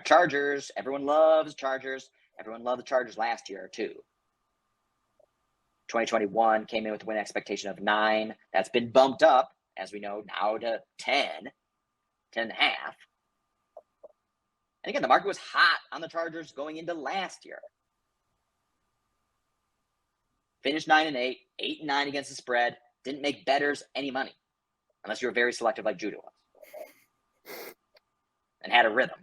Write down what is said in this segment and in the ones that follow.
right, Chargers. Everyone loves Chargers. Everyone loved the Chargers last year, too. 2021 came in with a win expectation of 9. That's been bumped up, as we know, now to 10, 10 and a half. And again, the market was hot on the Chargers going into last year. Finished 9-8, 8-9 against the spread. Didn't make bettors any money, unless you were very selective like Judah was, and had a rhythm.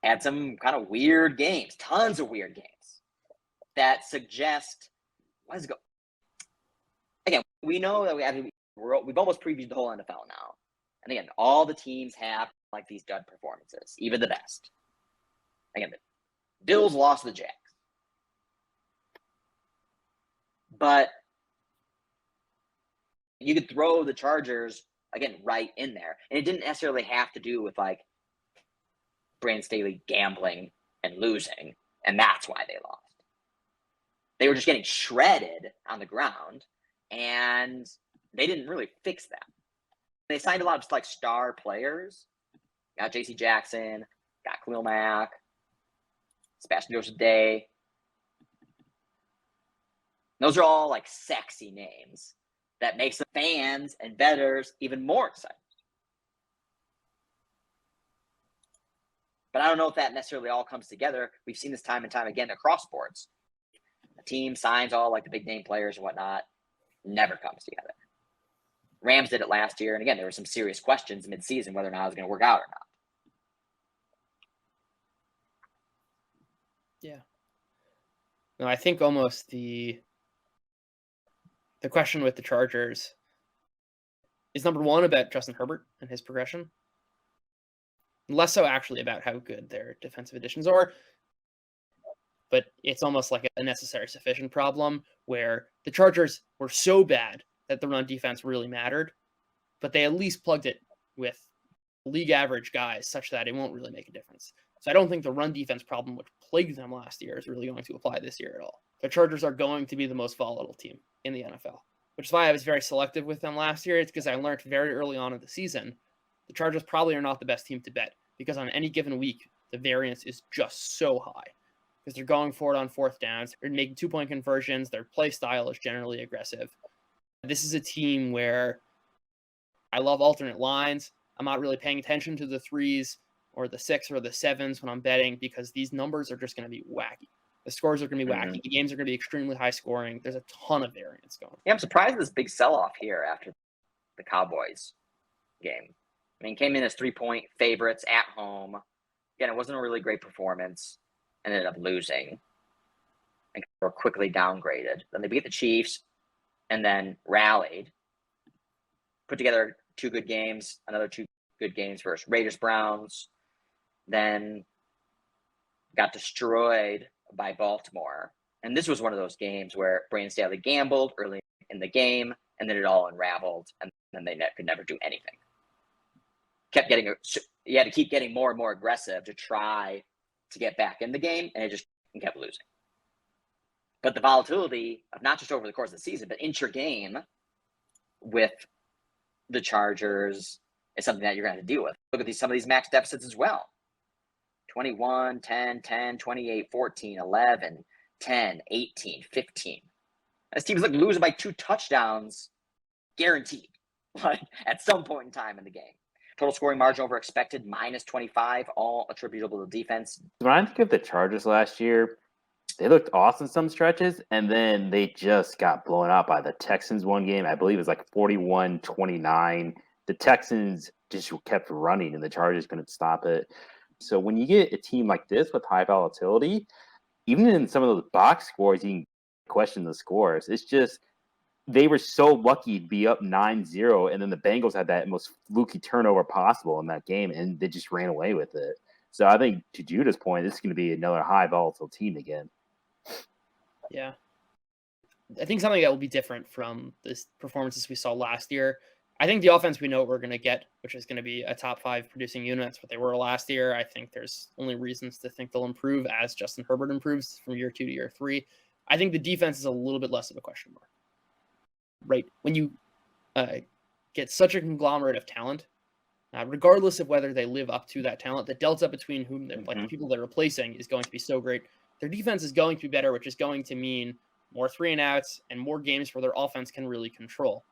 Had some kind of weird games, tons of weird games that suggest, what does it go? Again, we know that we've almost previewed the whole NFL now. And again, all the teams have like these dud performances, even the best. Again, the Bills lost to the Jags. But you could throw the Chargers, again, right in there. And it didn't necessarily have to do with like Brandon Staley gambling and losing, and that's why they lost. They were just getting shredded on the ground, and they didn't really fix that. They signed a lot of just like star players. Got J.C. Jackson, got Khalil Mack, Sebastian Joseph-Day. Those are all like sexy names that makes the fans and bettors even more excited. But I don't know if that necessarily all comes together. We've seen this time and time again across sports. A team signs all like the big name players and whatnot, never comes together. Rams did it last year, and again, there were some serious questions mid-season whether or not it was going to work out or not. Yeah. No, I think almost the question with the Chargers is number one about Justin Herbert and his progression. Less so actually about how good their defensive additions are, but it's almost like a necessary sufficient problem where the Chargers were so bad that the run defense really mattered, but they at least plugged it with league average guys such that it won't really make a difference. So I don't think the run defense problem, which plagued them last year, is really going to apply this year at all. The Chargers are going to be the most volatile team in the NFL, which is why I was very selective with them last year. It's because I learned very early on in the season, the Chargers probably are not the best team to bet because on any given week, the variance is just so high because they're going for it on fourth downs. They're making 2-point conversions. Their play style is generally aggressive. This is a team where I love alternate lines. I'm not really paying attention to the 3s or the 6 or the 7s when I'm betting because these numbers are just going to be wacky. The scores are going to be wacky. The games are going to be extremely high scoring. There's a ton of variance going. Yeah, I'm surprised at this big sell-off here after the Cowboys game. I mean, came in as 3-point favorites at home. Again, it wasn't a really great performance. Ended up losing and were quickly downgraded. Then they beat the Chiefs and then rallied. Put together 2 good games, another 2 good games versus Raiders-Browns. Then got destroyed by Baltimore. And this was one of those games where Brandon Staley gambled early in the game, and then it all unraveled, and then they could never do anything. You had to keep getting more and more aggressive to try to get back in the game, and it just kept losing. But the volatility of not just over the course of the season, but intra-game with the Chargers is something that you're going to have to deal with. Look at some of these max deficits as well. 21, 10, 10, 28, 14, 11, 10, 18, 15. This team is like losing by 2 touchdowns, guaranteed, at some point in time in the game. Total scoring margin over expected, -25, all attributable to defense. When I think of the Chargers last year, they looked awesome some stretches, and then they just got blown out by the Texans one game. I believe it was like 41-29. The Texans just kept running, and the Chargers couldn't stop it. So when you get a team like this with high volatility, even in some of those box scores, you can question the scores. It's just they were so lucky to be up 9-0, and then the Bengals had that most fluky turnover possible in that game, and they just ran away with it. So I think, to Judah's point, this is going to be another high volatile team again. Yeah. I think something that will be different from this performances we saw last year. I think the offense we know what we're going to get, which is going to be a top 5 producing unit. That's what they were last year. I think there's only reasons to think they'll improve as Justin Herbert improves from year 2 to year 3. I think the defense is a little bit less of a question mark. Right? When you get such a conglomerate of talent, regardless of whether they live up to that talent. The delta between whom they're like the Mhm. people they're replacing is going to be so great. Their defense is going to be better, which is going to mean more 3-and-outs and more games where their offense can really control,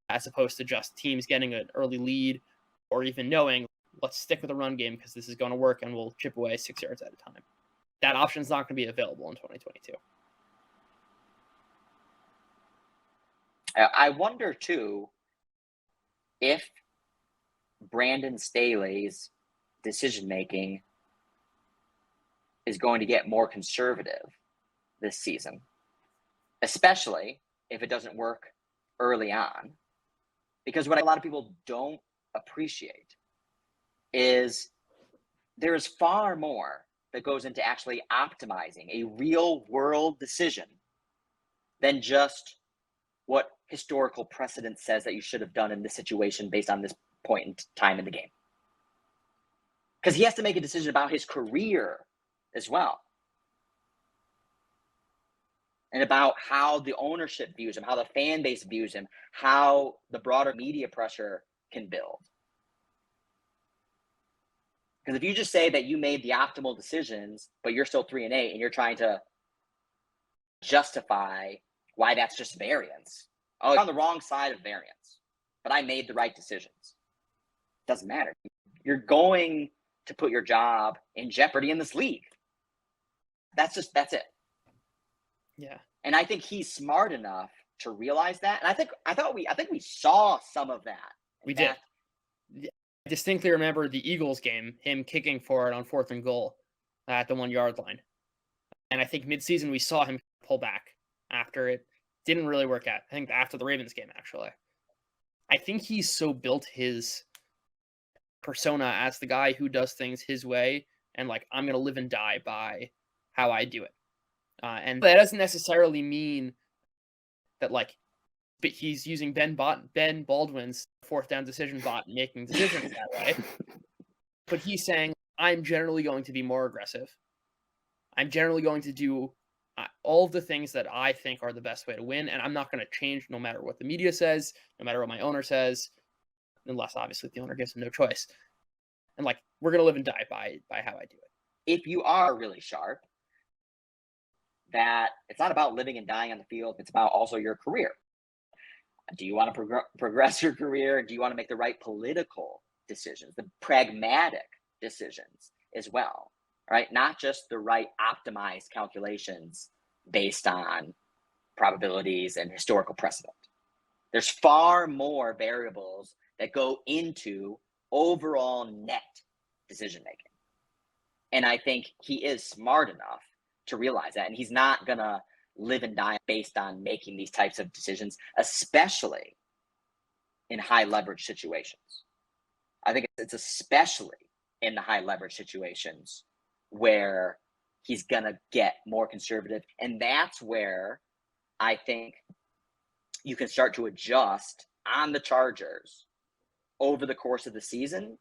as opposed to just teams getting an early lead or even knowing, let's stick with the run game because this is going to work and we'll chip away 6 yards at a time. That option is not going to be available in 2022. I wonder too if Brandon Staley's decision making is going to get more conservative this season, especially if it doesn't work early on. Because what a lot of people don't appreciate is there's far more that goes into actually optimizing a real world decision than just what historical precedent says that you should have done in this situation based on this point in time in the game. Because he has to make a decision about his career as well. And about how the ownership views him, how the fan base views him, how the broader media pressure can build. Because if you just say that you made the optimal decisions, but you're still 3-8 and you're trying to justify why that's just variance. Oh, you're on the wrong side of variance, but I made the right decisions. Doesn't matter. You're going to put your job in jeopardy in this league. That's it. Yeah. And I think he's smart enough to realize that. And I think we saw some of that. We did. I distinctly remember the Eagles game, him kicking for it on 4th and goal at the 1-yard line. And I think midseason we saw him pull back after it didn't really work out. I think after the Ravens game, actually. I think he's so built his persona as the guy who does things his way and like, I'm going to live and die by how I do it. And that doesn't necessarily mean that like he's using Ben Baldwin's 4th down decision bot making decisions that way. But he's saying, I'm generally going to be more aggressive. I'm generally going to do all of the things that I think are the best way to win, and I'm not going to change no matter what the media says, no matter what my owner says, unless obviously the owner gives him no choice. And like, we're going to live and die by how I do it. If you are really sharp, that it's not about living and dying on the field, it's about also your career. Do you want to progress your career? Do you want to make the right political decisions, the pragmatic decisions as well, right? Not just the right optimized calculations based on probabilities and historical precedent. There's far more variables that go into overall net decision making. And I think he is smart enough to realize that. And he's not going to live and die based on making these types of decisions, especially in high leverage situations. I think it's especially in the high leverage situations where he's going to get more conservative. And that's where I think you can start to adjust on the Chargers over the course of the season,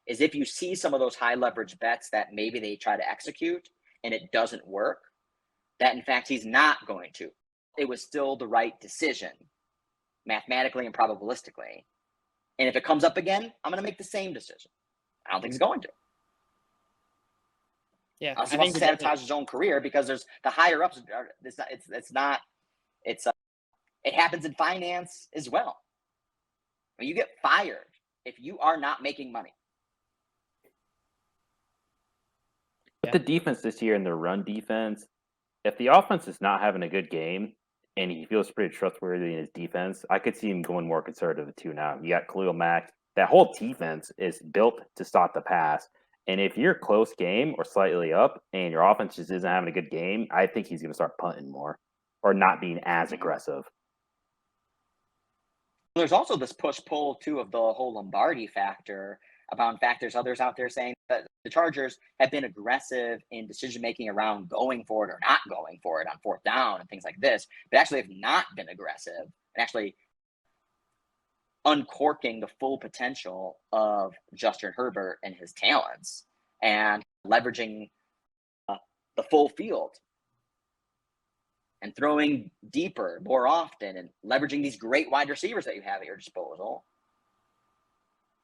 is if you see some of those high leverage bets that maybe they try to execute and it doesn't work, that in fact he's not going to. It was still the right decision, mathematically and probabilistically. And if it comes up again, I'm going to make the same decision. I don't think he's going to. Yeah, I think he sabotage his own career because there's the higher ups. It happens in finance as well. When you get fired if you are not making money. With the defense this year and the run defense, if the offense is not having a good game and he feels pretty trustworthy in his defense, I could see him going more conservative too now. You got Khalil Mack. That whole defense is built to stop the pass. And if you're close game or slightly up and your offense just isn't having a good game, I think he's going to start punting more or not being as aggressive. There's also this push-pull, too, of the whole Lombardi factor. About, in fact, there's others out there saying that the Chargers have been aggressive in decision-making around going for it or not going for it on 4th down and things like this, but actually have not been aggressive and actually uncorking the full potential of Justin Herbert and his talents and leveraging the full field and throwing deeper more often and leveraging these great wide receivers that you have at your disposal.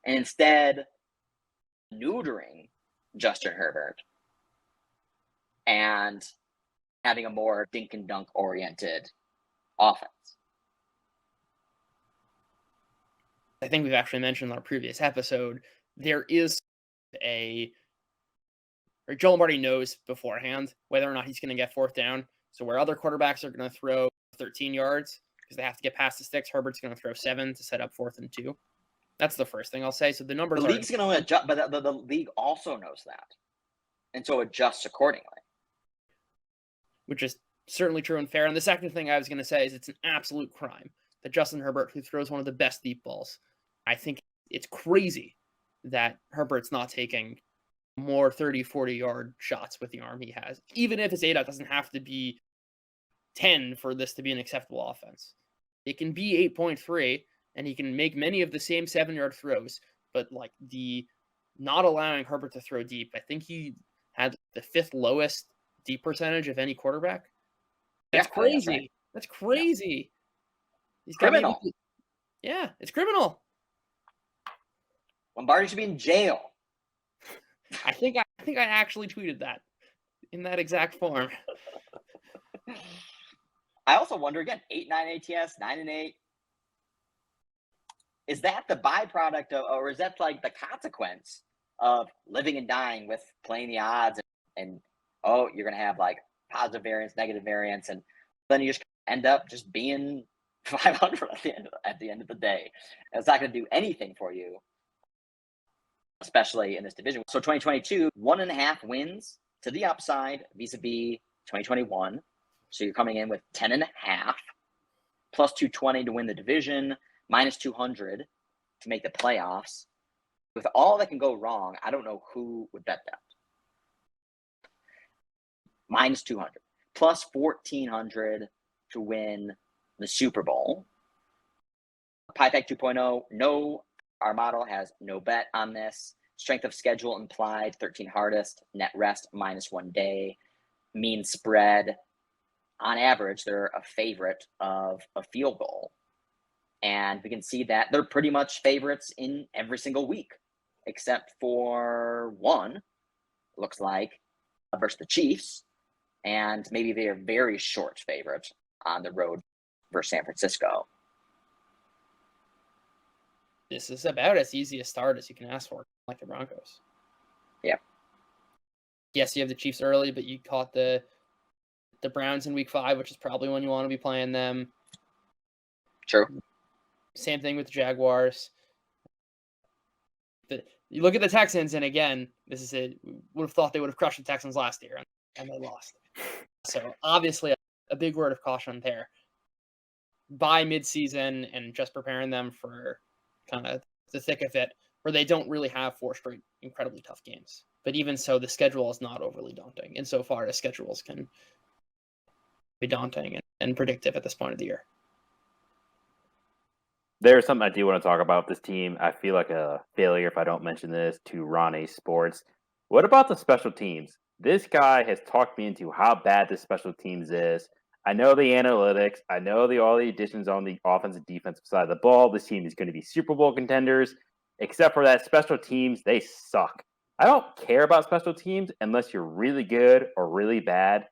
And instead neutering Justin Herbert and having a more dink and dunk oriented offense. I think we've actually mentioned in our previous episode, there is or Joe Lombardi knows beforehand whether or not he's going to get fourth down. So where other quarterbacks are going to throw 13 yards because they have to get past the sticks, Herbert's going to throw 7 to set up 4th and 2. That's the first thing I'll say. So the numbers The league's going to adjust, but the league also knows that, and so adjusts accordingly. Which is certainly true and fair. And the second thing I was going to say is it's an absolute crime that Justin Herbert, who throws one of the best deep balls, I think it's crazy that Herbert's not taking more 30, 40-yard shots with the arm he has. Even if his ADOT doesn't have to be 10 for this to be an acceptable offense. It can be 8.3, and he can make many of the same 7-yard throws, but like the not allowing Herbert to throw deep, I think he had the 5th lowest deep percentage of any quarterback. That's crazy. That's, right. That's crazy. He's criminal. Yeah, it's criminal. Lombardi should be in jail. I think I actually tweeted that in that exact form. I also wonder again, 8-9 ATS, 9-8. Is that the byproduct of, or is that like the consequence of living and dying with playing the odds and oh, you're gonna have like positive variance, negative variance, and then you just end up just being 500 at the end of the day. And it's not gonna do anything for you, especially in this division. So 2022, 1.5 wins to the upside vis-a-vis 2021. So you're coming in with 10.5, plus 220 to win the division, minus 200 to make the playoffs. With all that can go wrong, I don't know who would bet that. Minus 200, plus 1,400 to win the Super Bowl. PiePack 2.0, no, our model has no bet on this. Strength of schedule implied, 13 hardest, net rest minus 1 day, mean spread. On average, they're a favorite of a field goal. And we can see that they're pretty much favorites in every single week, except for one, looks like, versus the Chiefs. And maybe they are very short favorite on the road versus San Francisco. This is about as easy a start as you can ask for, like the Broncos. Yeah. Yes, you have the Chiefs early, but you caught the Browns in week 5, which is probably when you want to be playing them. True. Same thing with the Jaguars. You look at the Texans, and again, this is it. Would have thought they would have crushed the Texans last year, and they lost. So obviously, a big word of caution there. By midseason and just preparing them for kind of the thick of it, where they don't really have 4 straight incredibly tough games. But even so, the schedule is not overly daunting, insofar as schedules can be daunting and predictive at this point of the year. There's something I do want to talk about with this team. I feel like a failure if I don't mention this to Ronnie Sports. What about the special teams? This guy has talked me into how bad the special teams is. I know the analytics. I know all the additions on the offensive defensive side of the ball. This team is going to be Super Bowl contenders. Except for that, special teams, they suck. I don't care about special teams unless you're really good or really bad.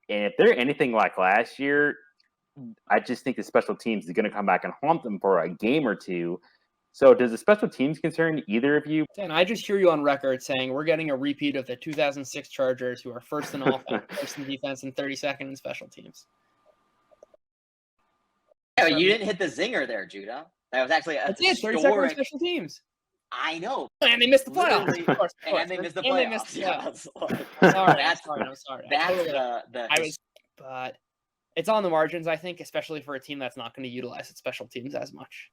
And if they're anything like last year, I just think the special teams is going to come back and haunt them for a game or two. So does the special teams concern either of you? And I just hear you on record saying we're getting a repeat of the 2006 Chargers, who are first in offense, first in defense, and 32nd in special teams. Yeah, you didn't hit the zinger there, Judah. That was actually a historic. 32nd special teams. I know. And they missed the playoffs. Of course. And they missed the playoffs. Yes. I'm sorry. That's but it's on the margins, I think, especially for a team that's not going to utilize its special teams as much.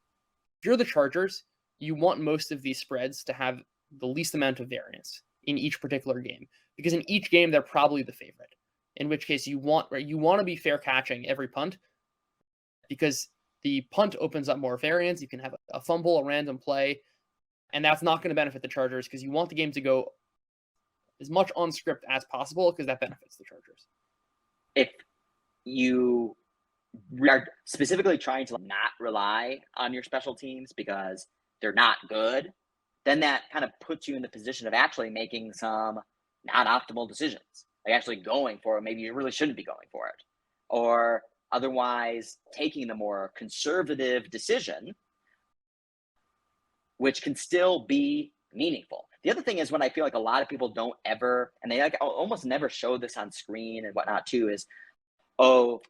If you're the Chargers, you want most of these spreads to have the least amount of variance in each particular game, because in each game they're probably the favorite. In which case you want to be fair catching every punt, because the punt opens up more variance. You can have a fumble, a random play, and that's not going to benefit the Chargers because you want the game to go as much on script as possible because that benefits the Chargers. If you are specifically trying to not rely on your special teams because they're not good, then that kind of puts you in the position of actually making some not optimal decisions, like actually going for it. Maybe you really shouldn't be going for it, or otherwise taking the more conservative decision, which can still be meaningful. The other thing is, when I feel like a lot of people don't ever, and they like almost never show this on screen and whatnot too, is, oh,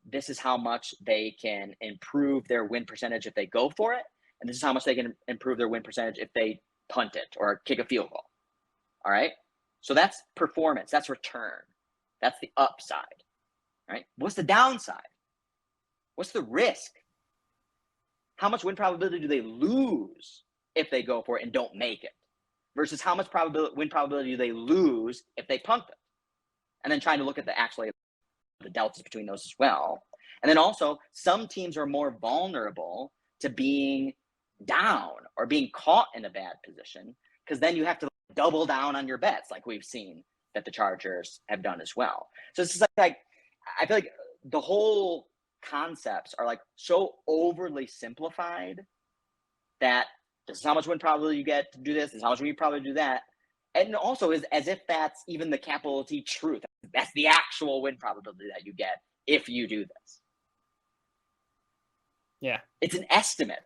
this is how much they can improve their win percentage if they go for it, and this is how much they can improve their win percentage if they punt it or kick a field goal. All right, so that's performance, that's return, that's the upside. All right, what's the downside? What's the risk? How much win probability do they lose if they go for it and don't make it, versus how much win probability do they lose if they punt it? And then trying to look at the deltas between those as well. And then also, some teams are more vulnerable to being down or being caught in a bad position, because then you have to double down on your bets, like we've seen that the Chargers have done as well. So it's just like I feel like the whole concepts are like so overly simplified that this is how much win probability you get to do this, this is how much win you probably do that. And also is as if that's even the capital T truth. That's the actual win probability that you get if you do this. Yeah. It's an estimate.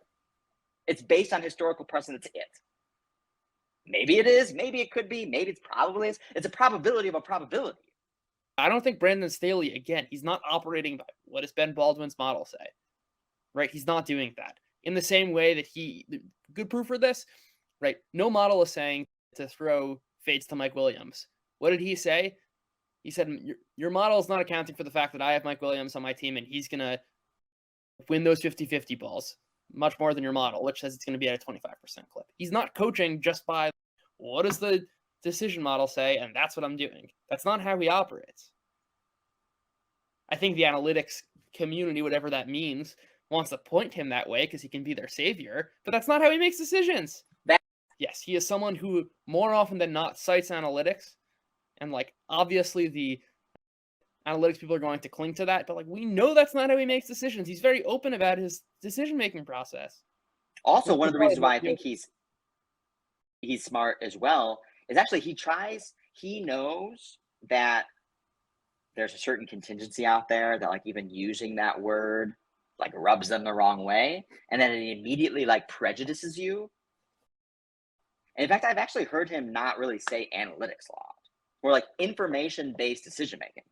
It's based on historical precedent. It. Maybe it is, maybe it could be, maybe it's probably is. It's a probability of a probability. I don't think Brandon Staley, again, he's not operating by what does Ben Baldwin's model say, right? He's not doing that. In the same way that good proof for this, right? No model is saying to throw fades to Mike Williams. What did he say? He said, your model is not accounting for the fact that I have Mike Williams on my team and he's going to win those 50-50 balls much more than your model, which says it's going to be at a 25% clip. He's not coaching just by what does the decision model say, and that's what I'm doing. That's not how he operates. I think the analytics community, whatever that means, wants to point him that way because he can be their savior, but that's not how he makes decisions. Yes, he is someone who more often than not cites analytics, and like obviously the analytics people are going to cling to that, but like we know that's not how he makes decisions. He's very open about his decision-making process. Also, one of the reasons why I think he's smart as well is actually he knows that there's a certain contingency out there that like even using that word like rubs them the wrong way, and then it immediately like prejudices you. And in fact, I've actually heard him not really say analytics a lot, more like information-based decision-making,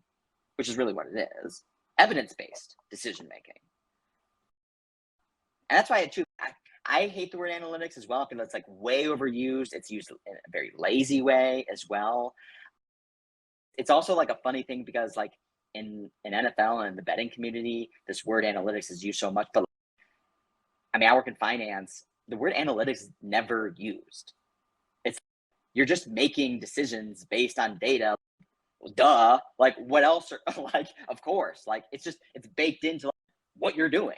which is really what it is, evidence-based decision-making. And that's why I hate the word analytics as well. I feel it's like way overused. It's used in a very lazy way as well. It's also like a funny thing because like in NFL and the betting community, this word analytics is used so much, but I mean, I work in finance. The word analytics is never used. You're just making decisions based on data. Duh. Like what else? Like, of course, like it's baked into like, what you're doing.